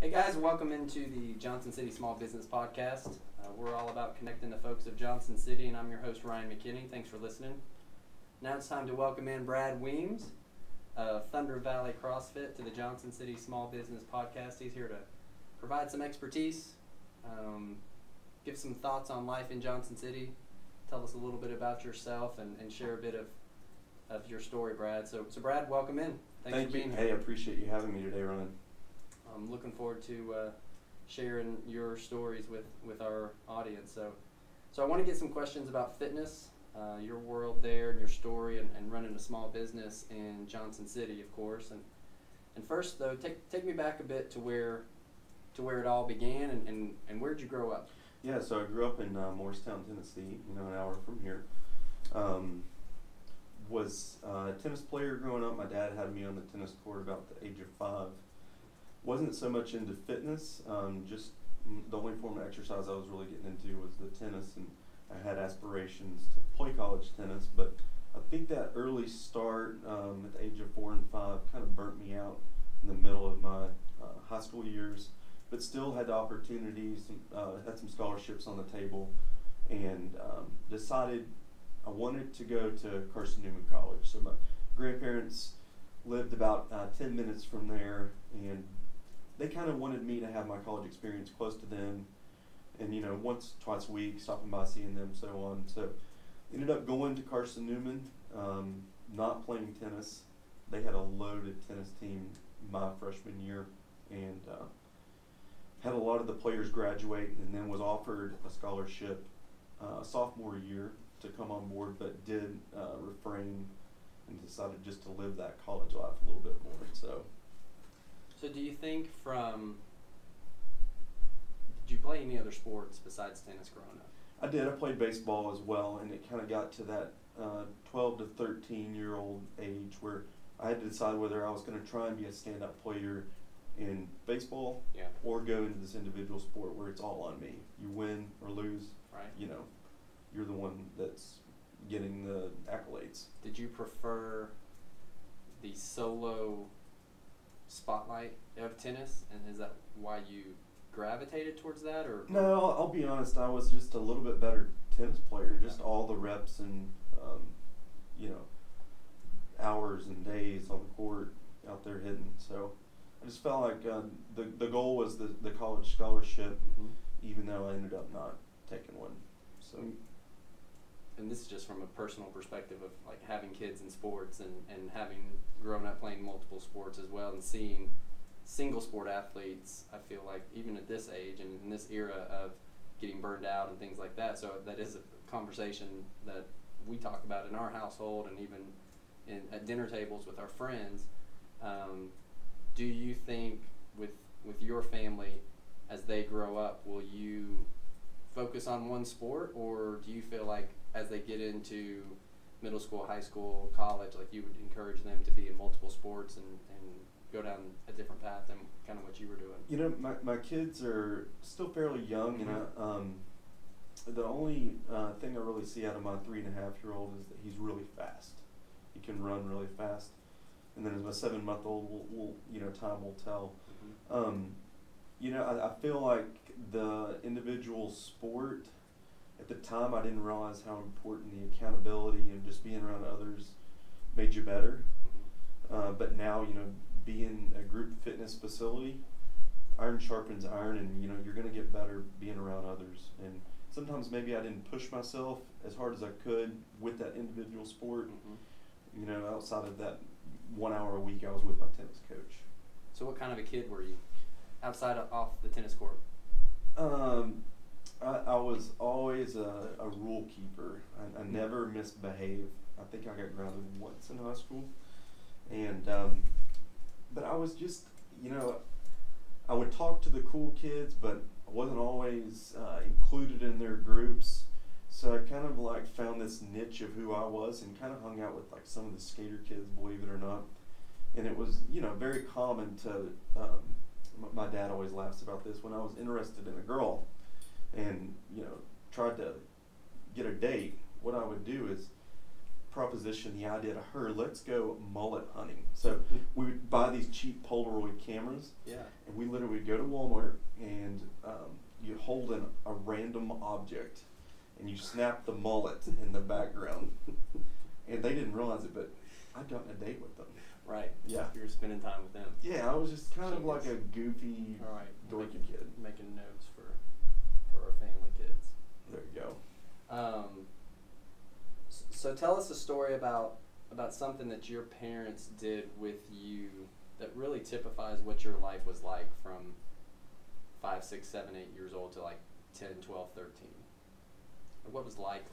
Hey guys, welcome into the Johnson City Small Business Podcast. We're all about connecting the folks of Johnson City, and I'm your host, Ryan McKinney. Thanks for listening. Now it's time to welcome in Brad Weems of Thunder Valley CrossFit to the Johnson City Small Business Podcast. He's here to provide some expertise, give some thoughts on life in Johnson City, tell us a little bit about yourself, and share a bit of your story, Brad. So Brad, welcome in. Thanks for being here. Hey, I appreciate you having me today, Ryan. I'm looking forward to sharing your stories with our audience. So I want to get some questions about fitness, your world there, and your story, and running a small business in Johnson City, of course. And first, though, take me back a bit to where it all began, and where'd you grow up? Yeah, so I grew up in Morristown, Tennessee, an hour from here. Was a tennis player growing up. My dad had me on the tennis court about the age of 5. Wasn't so much into fitness, just the only form of exercise I was really getting into was the tennis, and I had aspirations to play college tennis, but I think that early start at the age of 4 and 5 kind of burnt me out in the middle of my high school years, but still had the opportunities, had some scholarships on the table, and decided I wanted to go to Carson Newman College. So my grandparents lived about 10 minutes from there, and they kind of wanted me to have my college experience close to them, and once, twice a week, stopping by, seeing them, so on. So ended up going to Carson Newman, not playing tennis. They had a loaded tennis team my freshman year, and had a lot of the players graduate, and then was offered a scholarship sophomore year to come on board, but did refrain and decided just to live that college life a little bit more. So do you think did you play any other sports besides tennis growing up? I did. I played baseball as well, and it kind of got to that 12 to 13-year-old age where I had to decide whether I was going to try and be a stand-up player in baseball, or go into this individual sport where it's all on me. You win or lose, right? You're the one that's getting the accolades. Did you prefer the solo spotlight of tennis, and is that why you gravitated towards that? Or no, I'll be honest, I was just a little bit better tennis player, just all the reps and hours and days on the court out there hitting. So I just felt like the goal was the college scholarship, even though I ended up not taking one. So, and this is just from a personal perspective of like having kids in sports and having grown up playing multiple sports as well, and seeing single sport athletes, I feel like even at this age and in this era of getting burned out and things like that. So that is a conversation that we talk about in our household, and even at dinner tables with our friends. Do you think with your family, as they grow up, will you focus on one sport, or do you feel like as they get into middle school, high school, college, like you would encourage them to be in multiple sports and go down a different path than kind of what you were doing? My kids are still fairly young, and the only thing I really see out of my 3.5-year-old is that he's really fast. He can run really fast. And then as my 7-month-old, we'll time will tell. I feel like the individual sport, at the time I didn't realize how important the accountability and just being around others made you better. But now, being a group fitness facility, iron sharpens iron, and you're going to get better being around others. And sometimes maybe I didn't push myself as hard as I could with that individual sport. Outside of that 1 hour a week I was with my tennis coach. So what kind of a kid were you off the tennis court? I was always a rule keeper. I never misbehaved. I think I got grounded once in high school, and but I was just I would talk to the cool kids, but I wasn't always included in their groups. So I kind of found this niche of who I was, and kind of hung out with some of the skater kids, believe it or not. And it was very common to my dad always laughs about this, when I was interested in a girl and tried to get a date, what I would do is propositioned the idea to her, let's go mullet hunting. So we would buy these cheap Polaroid cameras, and we literally would go to Walmart, and you hold a random object, and you snap the mullet in the background. And they didn't realize it, but I'd gotten a date with them. Right. Yeah. You were spending time with them. Yeah, I was just kind of like a goofy, dorky kid. Making notes for our family kids. There you go. So tell us a story about something that your parents did with you that really typifies what your life was like from 5, 6, 7, 8 years old to like 10, 12, 13. What was life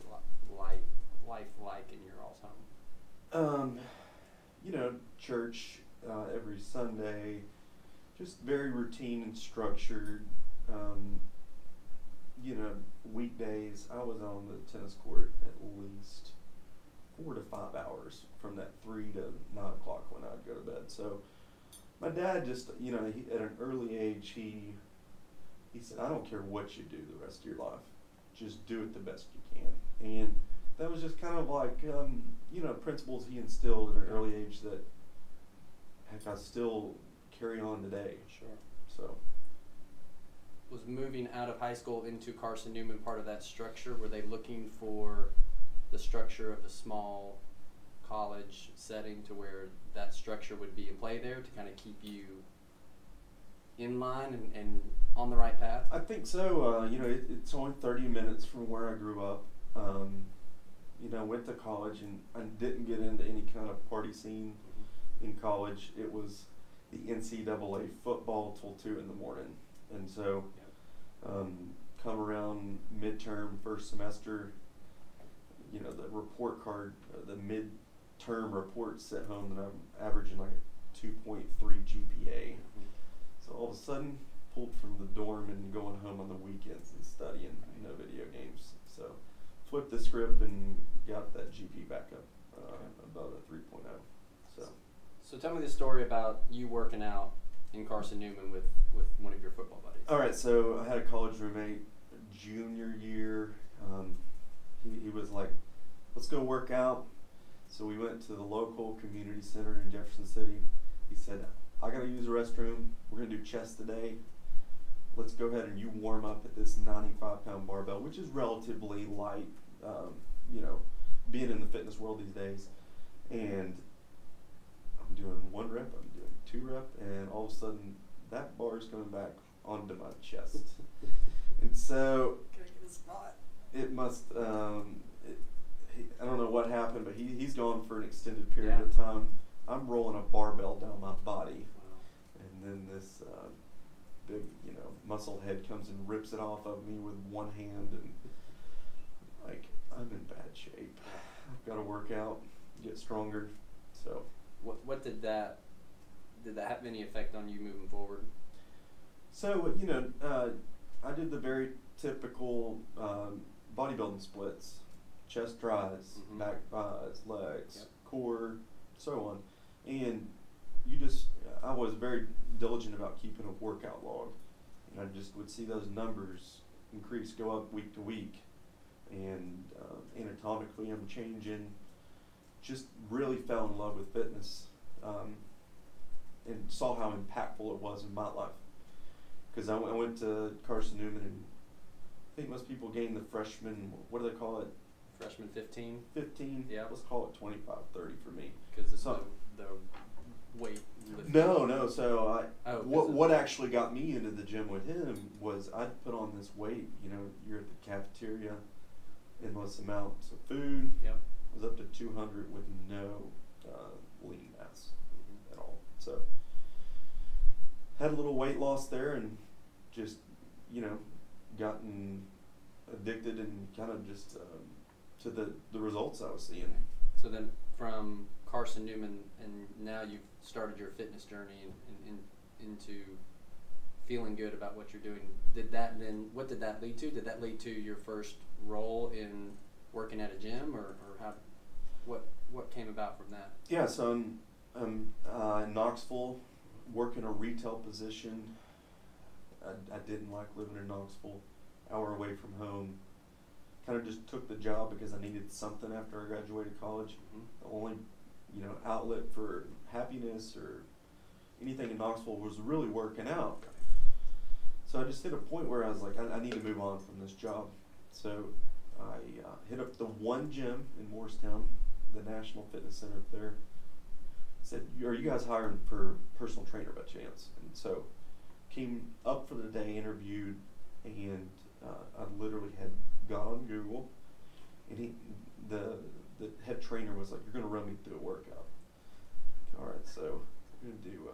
like in your all's home? Church every Sunday, just very routine and structured. Weekdays I was on the tennis court at least 4 to 5 hours from that 3 to 9 o'clock when I'd go to bed. So my dad just, at an early age, he said, I don't care what you do the rest of your life, just do it the best you can. And that was just kind of like, principles he instilled at an early age that, heck, I still carry on today. Sure. So. Was moving out of high school into Carson Newman part of that structure? Were they looking for the structure of a small college setting to where that structure would be in play there to kind of keep you in line and on the right path? I think so. It's only 30 minutes from where I grew up. Went to college and I didn't get into any kind of party scene in college. It was the NCAA football till 2 in the morning. And so come around midterm, first semester, the report card, the midterm reports at home that I'm averaging like a 2.3 GPA. So all of a sudden, pulled from the dorm and going home on the weekends and studying, no video games. So flipped the script and got that GP back up above a 3.0. So tell me the story about you working out in Carson Newman with one of your football buddies. All right, so I had a college roommate junior year. He was like, let's go work out. So we went to the local community center in Jefferson City. He said, I got to use the restroom. We're going to do chest today. Let's go ahead and you warm up at this 95-pound barbell, which is relatively light, being in the fitness world these days. And I'm doing 1 rep, I'm doing 2 rep, and all of a sudden that bar is coming back onto my chest. And so Gotta get a spot. It must, I don't know what happened, but he's gone for an extended period of time. I'm rolling a barbell down my body. Wow. And then this big, muscle head comes and rips it off of me with one hand, and I'm in bad shape. I've got to work out, get stronger. So what did that have any effect on you moving forward? So I did the very typical bodybuilding splits: chest tries, back buys, legs, core, so on. And I was very diligent about keeping a workout log, and I just would see those numbers increase, go up week to week, and anatomically I'm changing. Just really fell in love with fitness, and saw how impactful it was in my life. Because I went to Carson Newman, and I think most people gain the freshman, what do they call it? Freshman 15? 15? Yeah. Let's call it 25, 30 for me. Because it's the weight lifting. No. So what actually got me into the gym with him was I'd put on this weight. You're at the cafeteria, endless amounts of food. Yep. I was up to 200 with no lean mass at all. So had a little weight loss there, and just gotten addicted and kind of just to the results I was seeing. So then from Carson Newman, and now you've started your fitness journey and into feeling good about what you're doing. What did that lead to? Did that lead to your first role in working at a gym, or what came about from that? Yeah, so I'm in Knoxville, working a retail position. I didn't like living in Knoxville, hour away from home, kind of just took the job because I needed something after I graduated college. The only, outlet for happiness or anything in Knoxville was really working out. So I just hit a point where I was like, I need to move on from this job. So I hit up the one gym in Morristown, the National Fitness Center up there. Said, are you guys hiring for personal trainer by chance? And so came up for the day, interviewed, and I literally had got on Google, and the head trainer was like, you're going to run me through a workout. All right, so we're going to do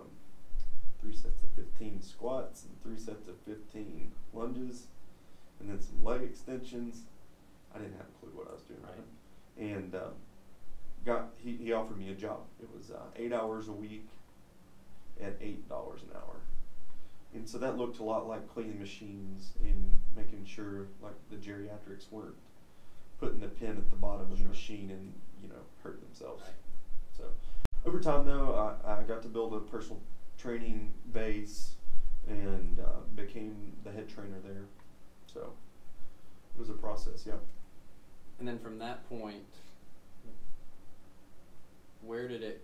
3 sets of 15 squats and 3 sets of 15 lunges, and then some leg extensions. I didn't have a clue what I was doing. Right. And he offered me a job. It was 8 hours a week at $8 an hour. And so that looked a lot like cleaning machines and making sure like the geriatrics weren't putting the pin at the bottom of the machine and, hurt themselves. Right. So over time though, I got to build a personal training base and became the head trainer there. So it was a process, yeah. And then from that point, where did it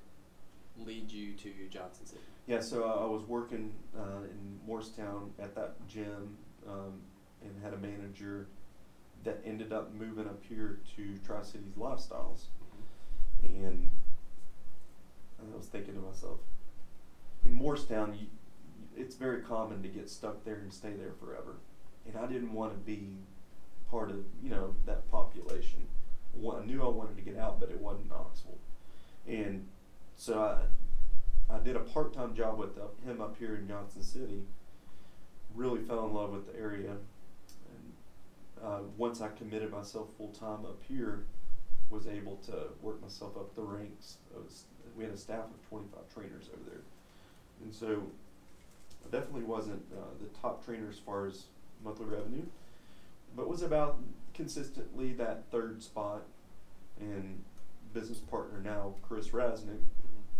lead you to Johnson City? Yeah, so I was working in Morristown at that gym and had a manager that ended up moving up here to Tri-Cities Lifestyles. And I was thinking to myself, in Morristown, it's very common to get stuck there and stay there forever. And I didn't want to be part of, that population. I knew I wanted to get out, but it wasn't Knoxville. And so I did a part-time job with him up here in Johnson City, really fell in love with the area. And once I committed myself full-time up here, was able to work myself up the ranks. We had a staff of 25 trainers over there. And so I definitely wasn't the top trainer as far as monthly revenue, but was about consistently that third spot. And business partner now, Chris Rasnick,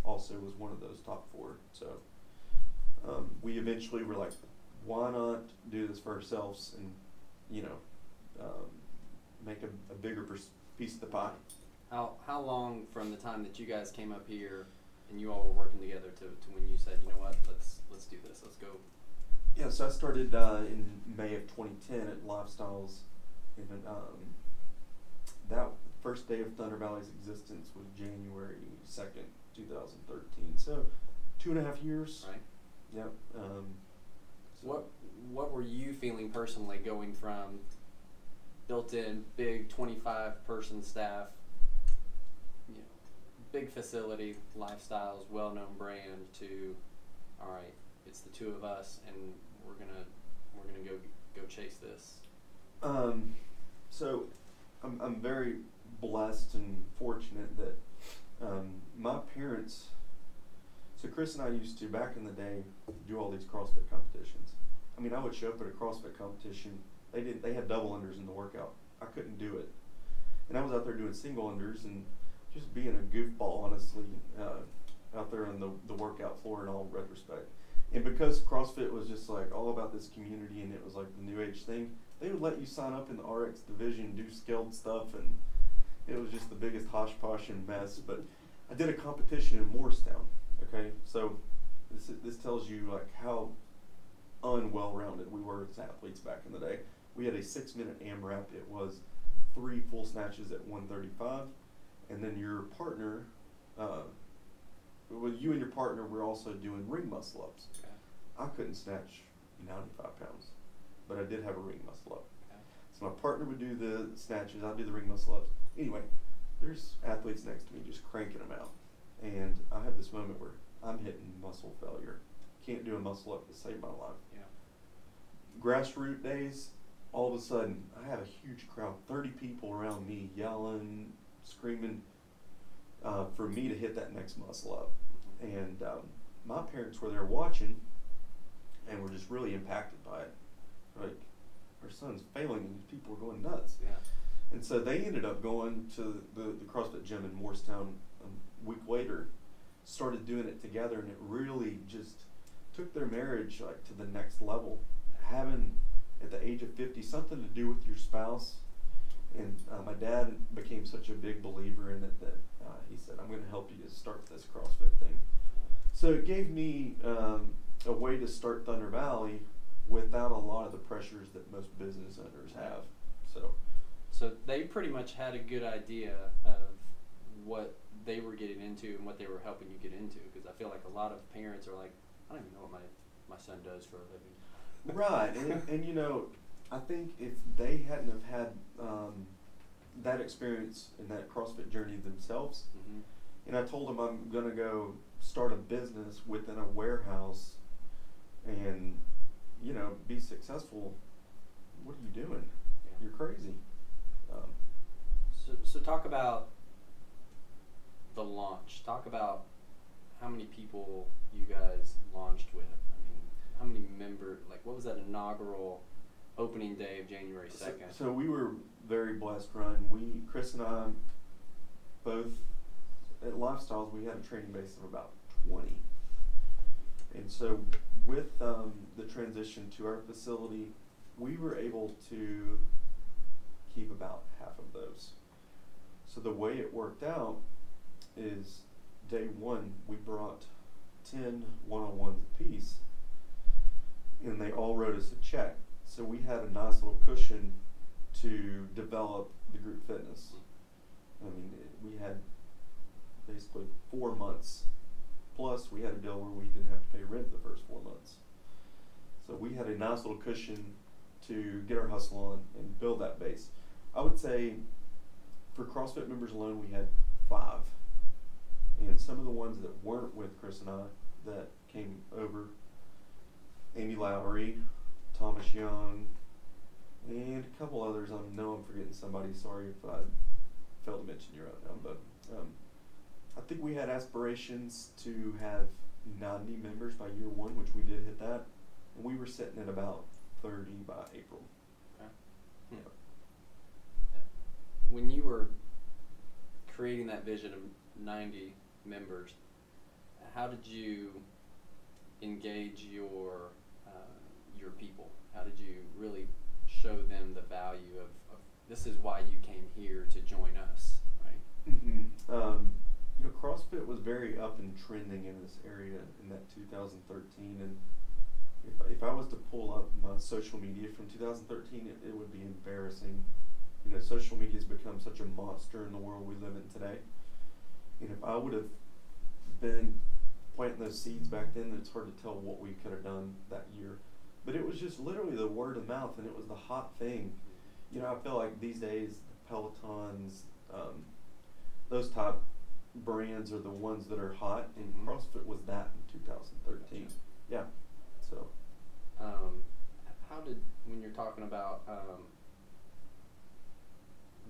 also was one of those top 4. So we eventually were like, why not do this for ourselves and, make a bigger piece of the pie. How long from the time that you guys came up here and you all were working together to when you said, you know what, let's do this, let's go? Yeah, so I started in May of 2010 at Lifestyles, and that first day of Thunder Valley's existence was January 2nd, 2013. So 2.5 years. Right. Yep. So what were you feeling personally going from built-in big 25-person staff, big facility, Lifestyles, well-known brand, to, all right, it's the 2 of us and we're gonna go chase this? So I'm very blessed and fortunate that my parents. So Chris and I used to, back in the day, do all these CrossFit competitions. I mean, I would show up at a CrossFit competition. They had double unders in the workout. I couldn't do it, and I was out there doing single unders and just being a goofball, honestly, out there on the workout floor in all retrospect. And because CrossFit was just like all about this community and it was like the new age thing, they would let you sign up in the RX division, do skilled stuff, and it was just the biggest hosh-posh and mess. But I did a competition in Morristown. Okay, so this tells you like how unwell-rounded we were as athletes back in the day. We had a 6-minute AMRAP. It was 3 full snatches at 135, and then your partner, you and your partner were also doing ring muscle ups. Okay. I couldn't snatch 95 pounds, but I did have a ring muscle up. Okay. So my partner would do the snatches, I'd do the ring muscle ups. Anyway, there's athletes next to me just cranking them out. And I had this moment where I'm hitting muscle failure. Can't do a muscle up to save my life. Yeah. Grassroots days, all of a sudden, I have a huge crowd, 30 people around me yelling, screaming for me to hit that next muscle up. And my parents were there watching and were just really impacted by it. Like, our son's failing and people are going nuts. Yeah. And so they ended up going to the CrossFit gym in Morristown a week later, started doing it together, and it really just took their marriage like to the next level. Having, at the age of 50, something to do with your spouse And my dad became such a big believer in it that he said, I'm going to help you to start this CrossFit thing. So it gave me a way to start Thunder Valley without a lot of the pressures that most business owners have. So they pretty much had a good idea of what they were getting into and what they were helping you get into, because I feel like a lot of parents are like, I don't even know what my son does for a living. Right, and you know, I think if they hadn't have had that experience in that CrossFit journey themselves, Mm-hmm. and I told them I'm going to go start a business within a warehouse and, you know, be successful, what are you doing? Yeah. You're crazy. So talk about the launch. Talk about how many people you guys launched with. I mean, how many members, like what was that inaugural opening day of January 2nd? So we were very blessed, Ryan. Chris and I, both at Lifestyles, we had a training base of about 20. And so with the transition to our facility, we were able to keep about half of those. So the way it worked out is day one, we brought 10 one-on-ones apiece, and they all wrote us a check. So we had a nice little cushion to develop the group fitness. I mean, we had basically 4 months, plus we had a deal where we didn't have to pay rent the first 4 months. So we had a nice little cushion to get our hustle on and build that base. I would say for CrossFit members alone, we had 5. And some of the ones that weren't with Chris and I that came over, Amy Lowry, Thomas Young, and a couple others. I know I'm forgetting somebody. Sorry if I failed to mention you right now. But I think we had aspirations to have 90 members by year one, which we did hit that. And we were sitting at about 30 by April. Okay. Yeah. When you were creating that vision of 90 members, how did you engage your people? How did you really show them the value of this is why you came here to join us, right? Mm-hmm. You know, CrossFit was very up and trending in this area in that 2013, and if I was to pull up my social media from 2013, it would be embarrassing. You know, social media has become such a monster in the world we live in today. And if I would have been planting those seeds back then, it's hard to tell what we could have done that year. But it was just literally the word of mouth, and it was the hot thing. You know, I feel like these days, the Pelotons, those type brands are the ones that are hot, and Mm-hmm. CrossFit was that in 2013. Gotcha. Yeah. So. How did, when you're talking about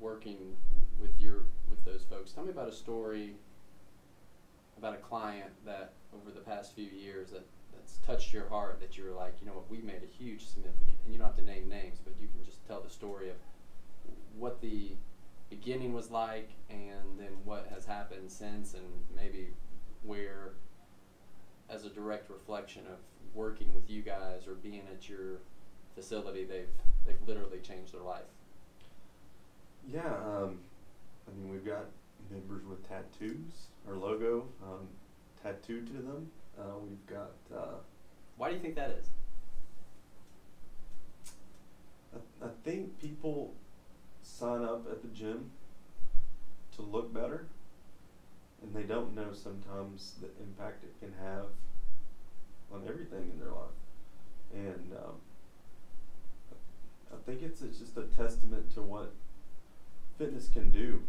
working with those folks, tell me about a story about a client that over the past few years that's touched your heart, that you were like, you know what, we made a huge significant, and you don't have to name names, but you can just tell the story of what the beginning was like and then what has happened since, and maybe where, as a direct reflection of working with you guys or being at your facility, they've literally changed their life. Yeah, I mean, we've got members with tattoos, our logo tattooed to them. We've got. Why do you think that is? I think people sign up at the gym to look better, and they don't know sometimes the impact it can have on everything in their life. And I think it's just a testament to what fitness can do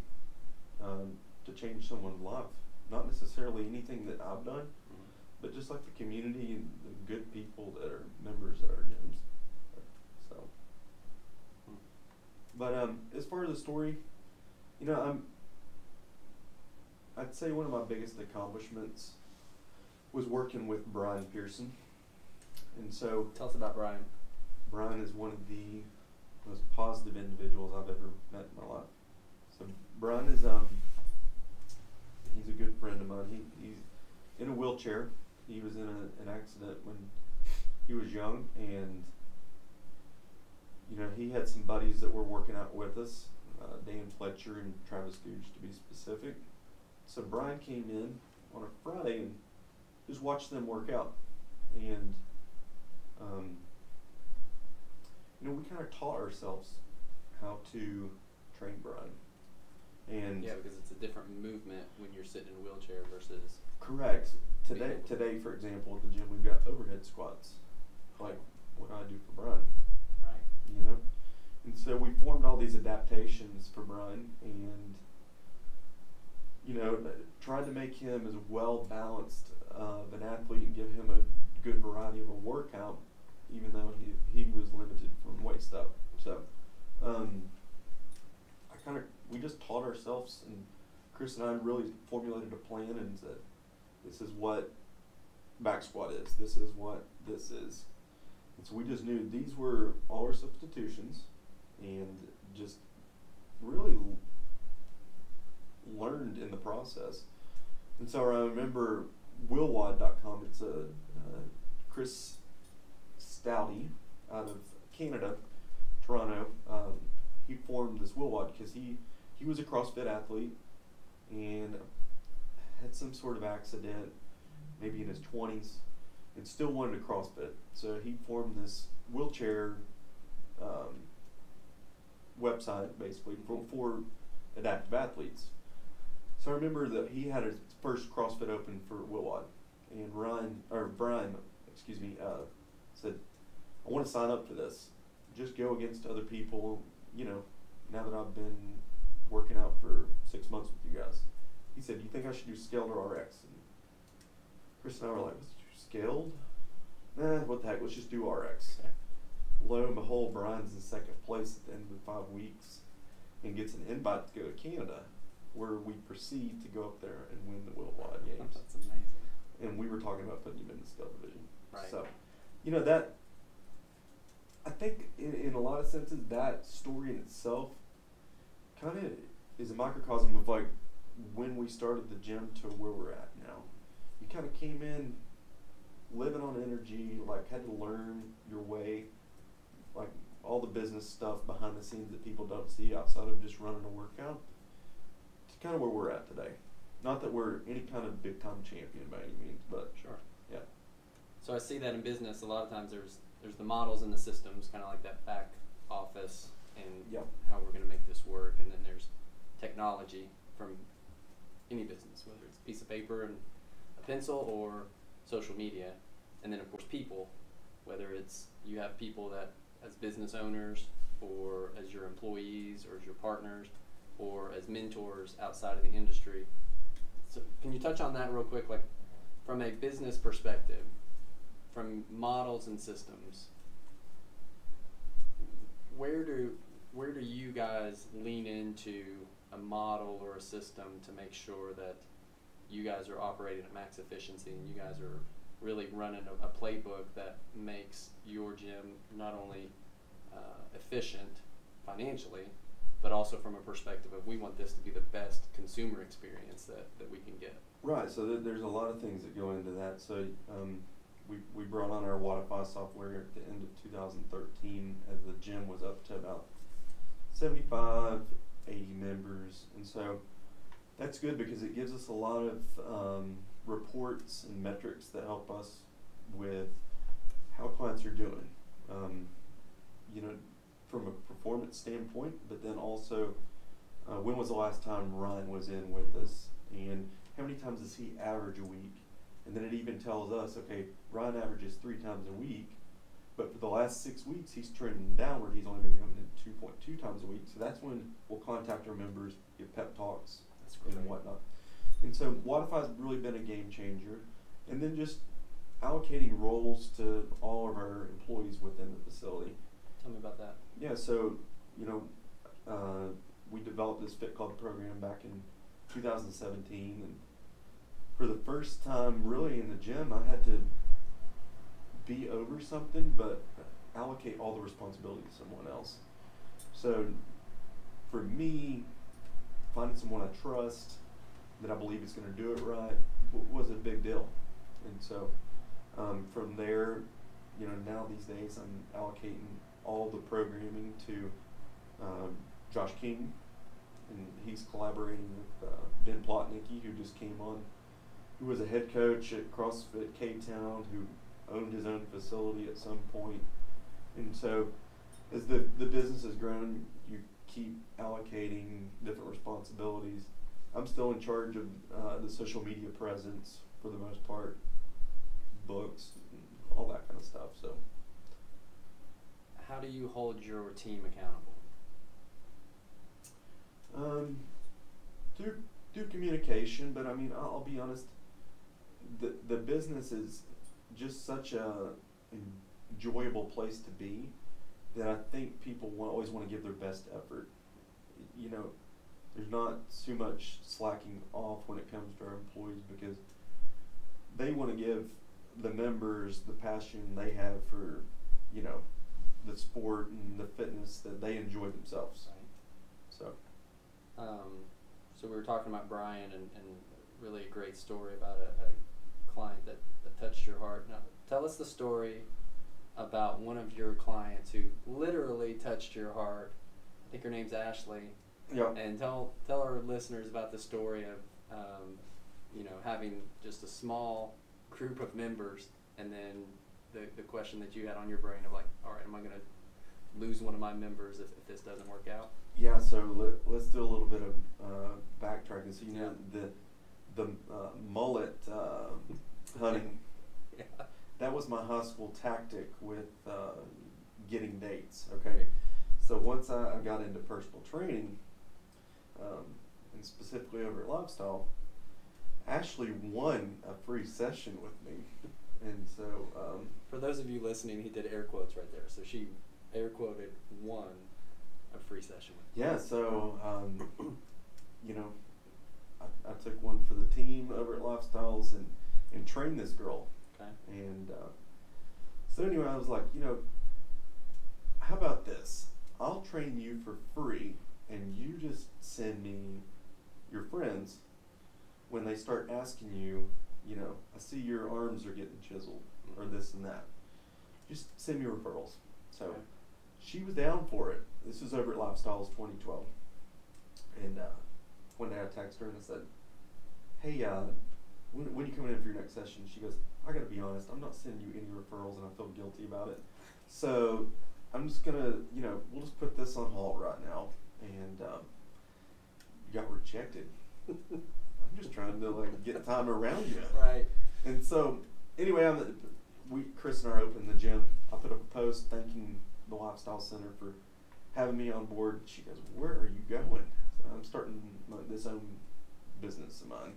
to change someone's life. Not necessarily anything that I've done, but just like the community and the good people that are members at our gyms. So, but as far as the story, you know, I'd say one of my biggest accomplishments was working with Brian Pearson. And so, Tell us about Brian. Brian is one of the most positive individuals I've ever met in my life. So Brian is he's a good friend of mine. He's in a wheelchair. He was in an accident when he was young, and you know, he had some buddies that were working out with us. Dan Fletcher and Travis Gooch to be specific. So Brian came in on a Friday and just watched them work out. And, we kind of taught ourselves how to train Brian. And yeah, because it's a different movement when you're sitting in a wheelchair versus. Correct. Today, for example, at the gym, we've got overhead squats, like what I do for Brian. Right. And so we formed all these adaptations for Brian, and tried to make him as well balanced of an athlete and give him a good variety of a workout, even though he was limited from weight stuff. So we just taught ourselves, and Chris and I really formulated a plan and said, this is what back squat is, this is what this is. And so we just knew these were all our substitutions, and just really learned in the process. And so I remember willwad.com, it's a Chris Stouty out of Canada, Toronto. He formed this willwad because he was a CrossFit athlete and had some sort of accident, maybe in his 20s, and still wanted to CrossFit. So he formed this wheelchair website, basically, for adaptive athletes. So I remember that he had his first CrossFit Open for Willwad, and Brian, said, I want to sign up for this. Just go against other people, now that I've been working out for 6 months with you guys. He said, do you think I should do scaled or RX? And Chris and I were like, scaled? Nah, what the heck, let's just do RX. Lo and behold, Brian's in second place at the end of the 5 weeks and gets an invite to go to Canada, where we proceed to go up there and win the Willwad Games. That's amazing. And we were talking about putting him in the scale division. Right. So, that, I think in a lot of senses, that story in itself kind of is a microcosm of like when we started the gym to where we're at now. You kind of came in living on energy, like had to learn your way, like all the business stuff behind the scenes that people don't see outside of just running a workout, to kind of where we're at today. Not that we're any kind of big time champion by any means, but sure. Yeah. So I see that in business a lot of times there's the models and the systems, kind of like that back office and Yep. how we're going to make this work, and then there's technology from any business, whether it's a piece of paper and a pencil or social media, and then of course people, whether it's you have people that as business owners or as your employees or as your partners or as mentors outside of the industry. So can you touch on that real quick, like from a business perspective, from models and systems, where do you guys lean into a model or a system to make sure that you guys are operating at max efficiency and you guys are really running a playbook that makes your gym not only efficient financially, but also from a perspective of we want this to be the best consumer experience that we can get? Right, so there's a lot of things that go into that. So we brought on our Wodify software at the end of 2013 as the gym was up to about 75, 80 members. And so that's good because it gives us a lot of reports and metrics that help us with how clients are doing, from a performance standpoint, but then also when was the last time Ryan was in with us and how many times does he average a week? And then it even tells us, okay, Ryan averages 3 times a week, but for the last 6 weeks he's trending downward. He's only been coming in 2.2 times a week. So that's when we'll contact our members, give pep talks and whatnot. And so Wodify's really been a game changer. And then just allocating roles to all of our employees within the facility. Tell me about that. Yeah, so, we developed this Fit Club program back in 2017, and for the first time really in the gym, I had to be over something, but allocate all the responsibility to someone else. So for me, finding someone I trust, that I believe is going to do it right, was a big deal. And so from there, now these days I'm allocating all the programming to Josh King, and he's collaborating with Ben Plotnicki, who just came on, who was a head coach at CrossFit K-Town, who owned his own facility at some point. And so as the business has grown, you keep allocating different responsibilities. I'm still in charge of the social media presence for the most part, books, all that kind of stuff. So, how do you hold your team accountable? Through communication, but I mean, I'll be honest. The business is just such a enjoyable place to be that I think people always want to give their best effort. You know, there's not too much slacking off when it comes to our employees because they want to give the members the passion they have for, you know, the sport and the fitness that they enjoy themselves. Right. So we were talking about Brian and really a great story about a client that touched your heart. Now, tell us the story about one of your clients who literally touched your heart. I think her name's Ashley. Yeah. And tell our listeners about the story of, you know, having just a small group of members, and then the question that you had on your brain of like, all right, am I going to lose one of my members if this doesn't work out? Yeah. So let's do a little bit of backtracking. So you know the mullet hunting. Yeah. That was my high school tactic with getting dates. Okay. So once I got into personal training, and specifically over at Lifestyle, Ashley won a free session with me. And so for those of you listening, he did air quotes right there. So she air quoted won a free session with me. Yeah, so you know, I took one for the team over at Lifestyles and trained this girl. Okay. And so anyway, I was like, you know, how about this? I'll train you for free, and you just send me your friends when they start asking you, you know, I see your arms are getting chiseled, or this and that. Just send me referrals. So Okay. she was down for it. This was over at Lifestyles 2012. And one day I texted her and I said, hey, when are you coming in for your next session? She goes, I gotta be honest, I'm not sending you any referrals and I feel guilty about it. So I'm just gonna, you know, we'll just put this on hold right now. And you got rejected. I'm just trying to like get time around you. Right. And so anyway, Chris and I opened the gym. I put up a post thanking the Lifestyle Center for having me on board. She goes, where are you going? So I'm starting this own business of mine.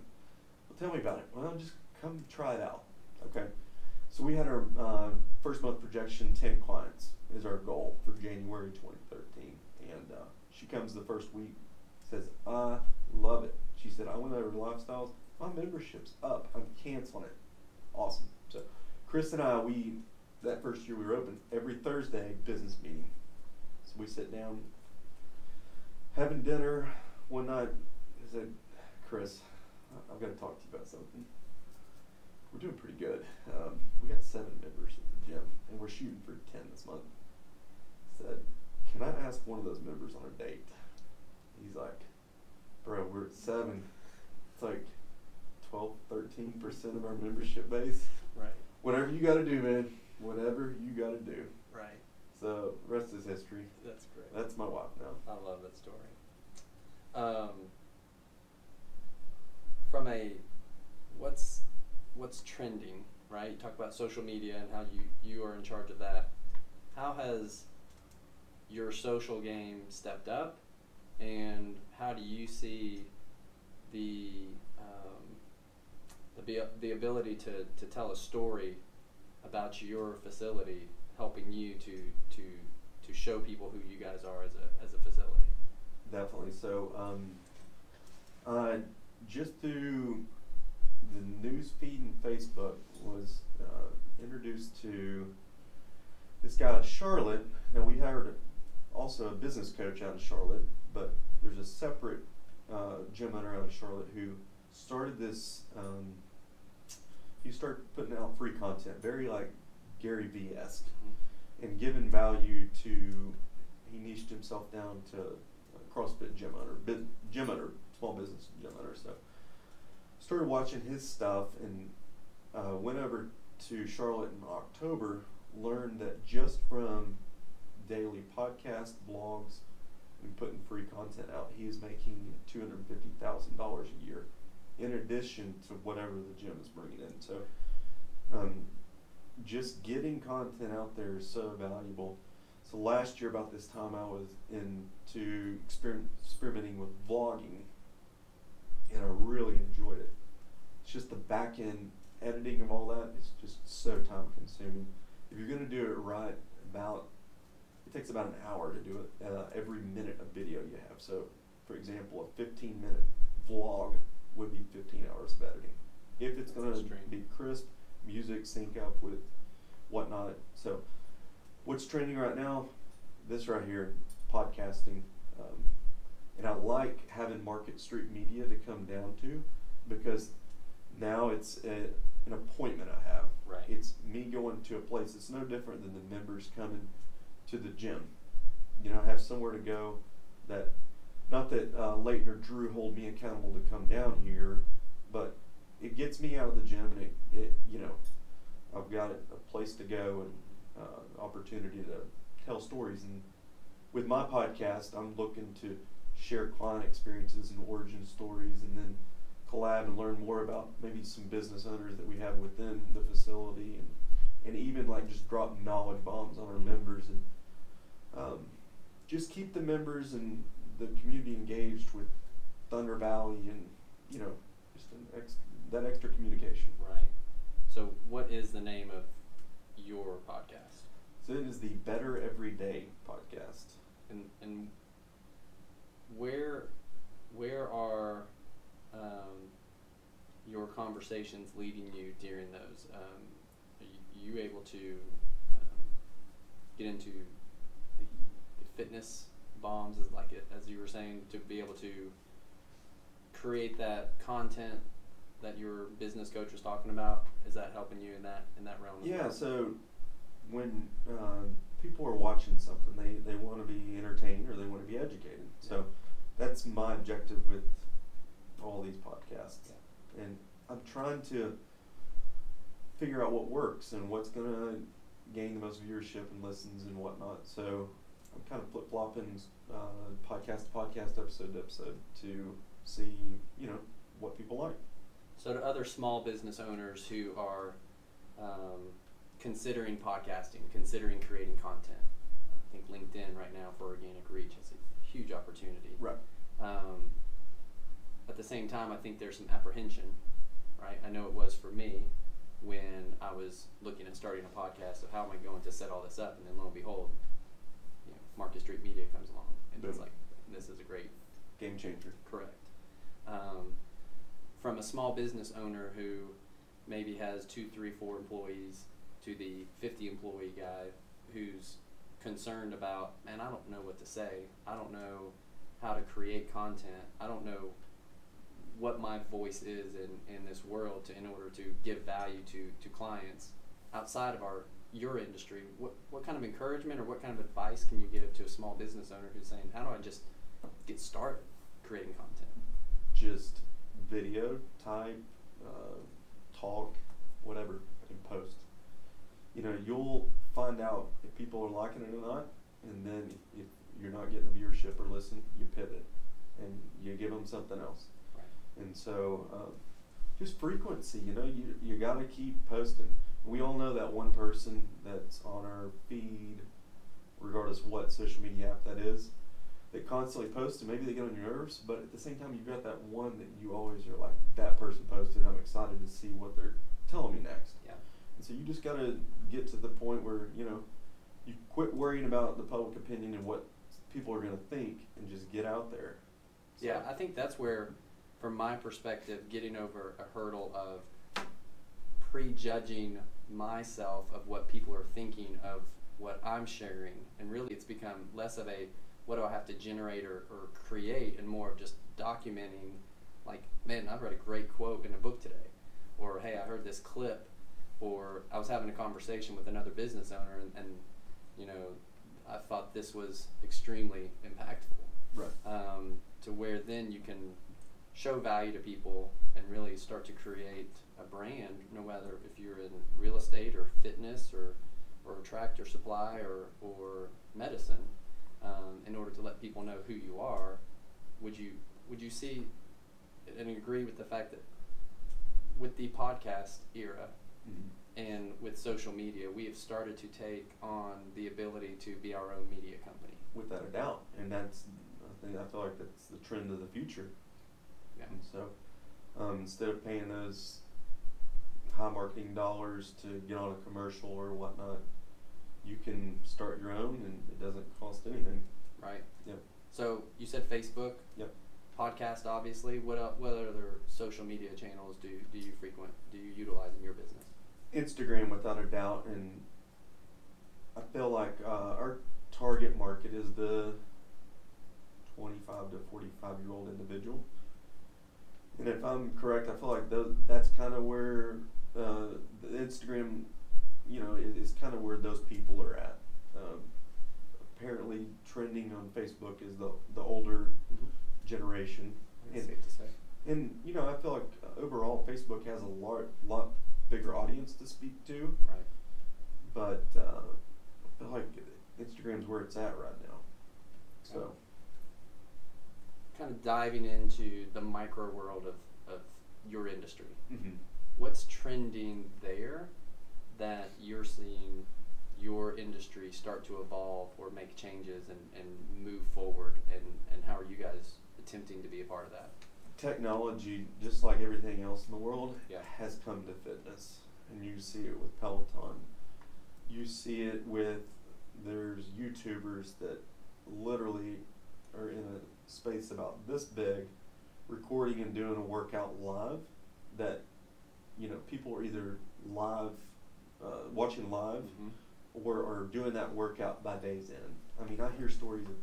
Well, tell me about it. Well, just come try it out. Okay. So we had our first month projection, 10 clients is our goal for January 2013. And she comes the first week, says, I love it. She said, I went over to Lifestyles. My membership's up. I'm canceling it. Awesome. So Chris and I, that first year we were open, every Thursday, business meeting. So we sit down, having dinner one night. I said, Chris, I've got to talk to you about something. We're doing pretty good. We got 7 members at the gym, and we're shooting for 10 this month. Said, can I ask one of those members on a date? He's like, bro, we're at 7. It's like 12, 13% of our membership base. Right. Whatever you got to do, man. Whatever you got to do. Right. So rest is history. That's great. That's my wife now. I love that story. From a what's trending, right? You talk about social media and how you are in charge of that. How has your social game stepped up, and how do you see the ability to tell a story about your facility helping you to show people who you guys are as a facility? Definitely. So just through the news feed and Facebook was introduced to this guy out of Charlotte. Now we hired also a business coach out of Charlotte, but there's a separate gym owner out of Charlotte who started this. He started putting out free content, very like Gary Vee-esque, and giving value to. He niched himself down to CrossFit gym owner, small business gym owner. So started watching his stuff and went over to Charlotte in October, learned that just from daily podcast, blogs, and putting free content out, he is making $250,000 a year in addition to whatever the gym is bringing in. So just getting content out there is so valuable. So last year about this time I was into experimenting with vlogging, and I really enjoyed it. It's just the back end editing of all that is just so time consuming. If you're going to do it right, it takes about an hour to do it every minute of video you have. So for example, a 15-minute vlog would be 15 hours of editing. If it's going to be crisp, music sync up with whatnot. So what's trending right now? This right here, podcasting. And I like having Market Street Media to come down to, because now it's an appointment I have. Right. It's me going to a place. It's no different than the members coming to the gym. You know, I have somewhere to go. That, not that Leighton or Drew hold me accountable to come down here, but it gets me out of the gym, and it you know, I've got a place to go and opportunity to tell stories. And with my podcast, I'm looking to share client experiences and origin stories, and then collab and learn more about maybe some business owners that we have within the facility, and even like just drop knowledge bombs on our members, and just keep the members and the community engaged with Thunder Valley, and you know, just that extra communication. Right. So what is the name of your podcast? So it is the Better Everyday podcast. And where are your conversations leading you during those? Are you able to get into the fitness bombs, as you were saying, to be able to create that content that your business coach was talking about? Is that helping you in that realm? Yeah. So when people are watching something, they want to be entertained or they want to be educated. So that's my objective with all these podcasts. Yeah. And I'm trying to figure out what works and what's going to gain the most viewership and listens and whatnot. So I'm kind of flip-flopping podcast to podcast, episode to episode, to see, you know, what people like. So to other small business owners who are considering podcasting, considering creating content, I think LinkedIn right now for organic reach is a huge opportunity. Right. At the same time, I think there's some apprehension, right? I know it was for me when I was looking at starting a podcast of how am I going to set all this up, and then lo and behold, you know, Market Street Media comes along, and Boom. It's like, this is a great game changer. Correct. From a small business owner who maybe has 2, 3, 4 employees to the 50 employee guy who's concerned about, man, I don't know what to say. I don't know how to create content. I don't know what my voice is in this world in order to give value to clients outside of your industry. What kind of encouragement or what kind of advice can you give to a small business owner who's saying, how do I just get started creating content? Just video, type, talk, whatever, and post. You know, you'll find out if people are liking it or not, and then if you're not getting the viewership or listen, you pivot and you give them something else. Right. And so just frequency, you know, you got to keep posting. We all know that one person that's on our feed, regardless of what social media app that is, that constantly posts, and maybe they get on your nerves, but at the same time, you've got that one that you always are like, that person posted, I'm excited to see what they're telling me next. Yeah. And so you just got to get to the point where, you know, you quit worrying about the public opinion and what people are going to think, and just get out there. So. Yeah, I think that's where, from my perspective, getting over a hurdle of prejudging myself of what people are thinking of what I'm sharing, and really it's become less of a what do I have to generate or create, and more of just documenting, like, man, I read a great quote in a book today, or hey, I heard this clip, or I was having a conversation with another business owner, and you know, I thought this was extremely impactful. Right. To where then you can show value to people and really start to create a brand, no matter if you're in real estate or fitness or tractor supply or medicine, in order to let people know who you are. Would you see and agree with the fact that with the podcast era and with social media, we have started to take on the ability to be our own media company? Without a doubt, and I feel like that's the trend of the future. Yeah. And so, instead of paying those high marketing dollars to get on a commercial or whatnot, you can start your own, and it doesn't cost anything. Right. Yep. So you said Facebook. Yep. Podcast, obviously. What other social media channels do you frequent? Do you utilize in your business? Instagram, without a doubt, and I feel like our target market is the 25 to 45-year-old individual. And if I'm correct, I feel like that's kind of where the Instagram, is kind of where those people are at. Apparently, trending on Facebook is the older generation. That's safe to say. And I feel like overall Facebook has a lot bigger audience to speak to. Right. But I feel like Instagram's where it's at right now. So. Kind of diving into the micro world of your industry. Mm-hmm. What's trending there that you're seeing your industry start to evolve or make changes and move forward, and how are you guys attempting to be a part of that? Technology, just like everything else in the world, Yeah. has come to fitness. And you see it with Peloton. You see it with, there's YouTubers that literally are in a space about this big, recording and doing a workout live, that people are either live, watching live, or doing that workout by day's end. I mean, I hear stories of,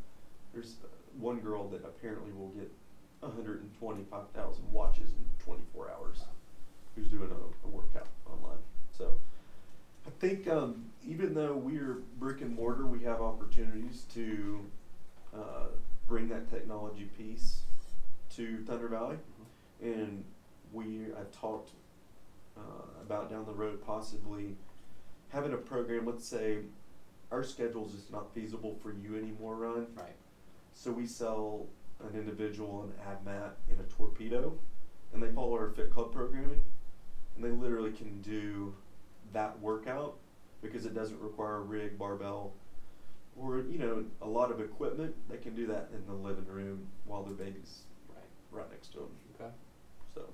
there's one girl that apparently will get 125,000 watches in 24 hours, who's doing a workout online. So I think even though we're brick and mortar, we have opportunities to bring that technology piece to Thunder Valley, and I've talked about down the road possibly having a program. Let's say our schedule is just not feasible for you anymore, Ryan. Right. So we sell an individual an ab mat and a torpedo, and they follow our Fit Club programming, and they literally can do that workout because it doesn't require a rig, barbell, or a lot of equipment. They can do that in the living room while their baby's right next to them. Okay. So,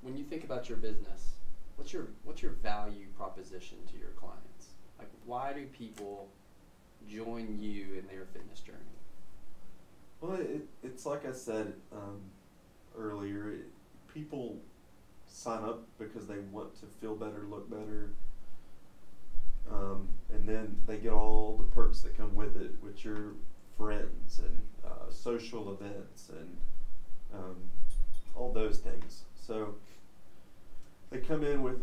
when you think about your business, what's your value proposition to your clients? Like, why do people join you in their fitness journey? well, it's like I said earlier. People sign up because they want to feel better, look better, and then they get all the perks that come with it, with your friends and social events and all those things. So they come in with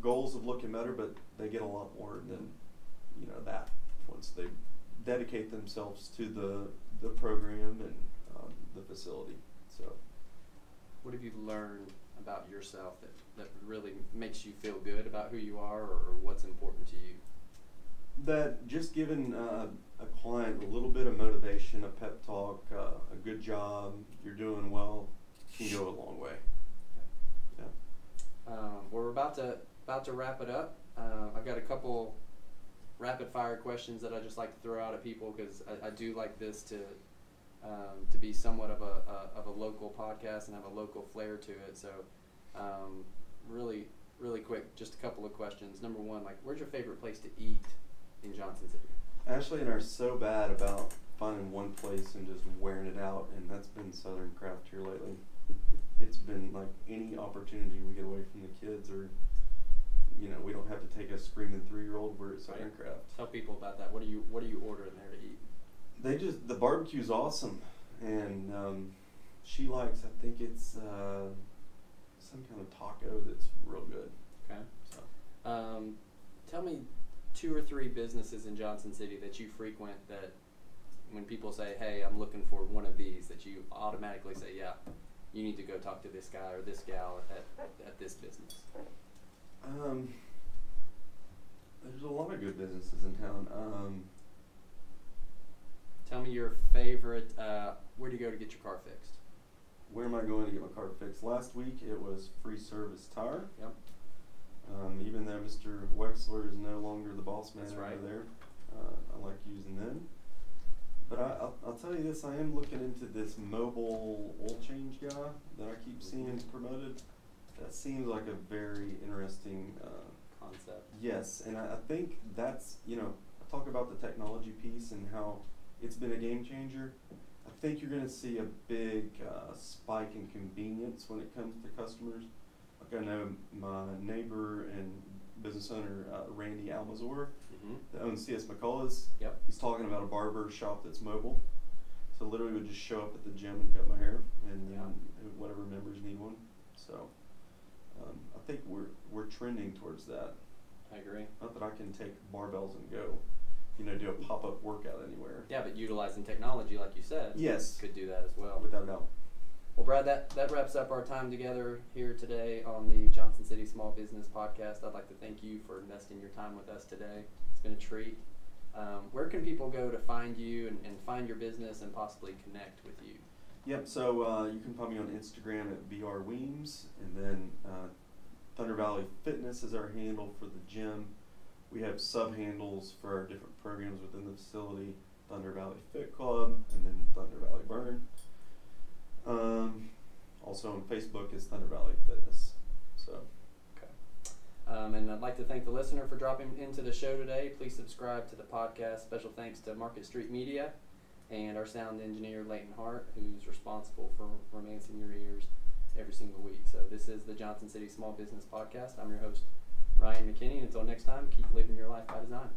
goals of looking better, but they get a lot more than that once they dedicate themselves to the program and the facility. So, what have you learned about yourself that really makes you feel good about who you are, or what's important to you? That just giving a client a little bit of motivation, a pep talk, a good job, you're doing well, can go a long way. Yeah. We're about to wrap it up. I've got a couple rapid fire questions that I just like to throw out at people, because I do like this to be somewhat of a local podcast and have a local flair to it. So really quick, just a couple of questions. Number one, where's your favorite place to eat in Johnson City? Ashley and I are so bad about finding one place and just wearing it out, and that's been Southern Craft here lately. It's been like any opportunity we get away from the kids, or we don't have to take a screaming 3-year-old, we're at Southern Craft. Tell people about that. What are you ordering there to eat? The barbecue's awesome, and she likes, I think it's some kind of taco that's real good. Okay. So, tell me 2 or 3 businesses in Johnson City that you frequent that when people say, hey, I'm looking for one of these, that you automatically say, yeah, you need to go talk to this guy or this gal at this business? There's a lot of good businesses in town. Tell me your favorite, where do you go to get your car fixed? Where am I going to get my car fixed? Last week it was Free Service Tire. Yep. Even though Mr. Wexler is no longer the boss man That's over right. there, I like using them. But I'll tell you this, I am looking into this mobile oil change guy that I keep seeing promoted. That seems like a very interesting Concept. yes, and I think that's, I talk about the technology piece and how it's been a game changer. I think you're going to see a big spike in convenience when it comes to customers. Like I know my neighbor and business owner, Randy Almazor, that owns C.S. McCullough's. Yep. He's talking about a barber shop that's mobile. So literally would just show up at the gym and cut my hair, and then whatever members need one. So I think we're trending towards that. I agree. Not that I can take barbells and go, do a pop-up workout anywhere. Yeah, but utilizing technology, like you said, Yes. could do that as well. Without a doubt. Well, Brad, that wraps up our time together here today on the Johnson City Small Business Podcast. I'd like to thank you for investing your time with us today. It's been a treat. Where can people go to find you and find your business and possibly connect with you? Yep, so you can find me on Instagram at BRWeems, and then Thunder Valley Fitness is our handle for the gym. We have sub-handles for our different programs within the facility, Thunder Valley Fit Club, and then Thunder Valley Burn. Also on Facebook is Thunder Valley Fitness. So. Okay. And I'd like to thank the listener for dropping into the show today. Please subscribe to the podcast. Special thanks to Market Street Media and our sound engineer, Leighton Hart, who's responsible for romancing your ears every single week. So this is the Johnson City Small Business Podcast. I'm your host, Ryan McKinney. And until next time, keep living your life by design.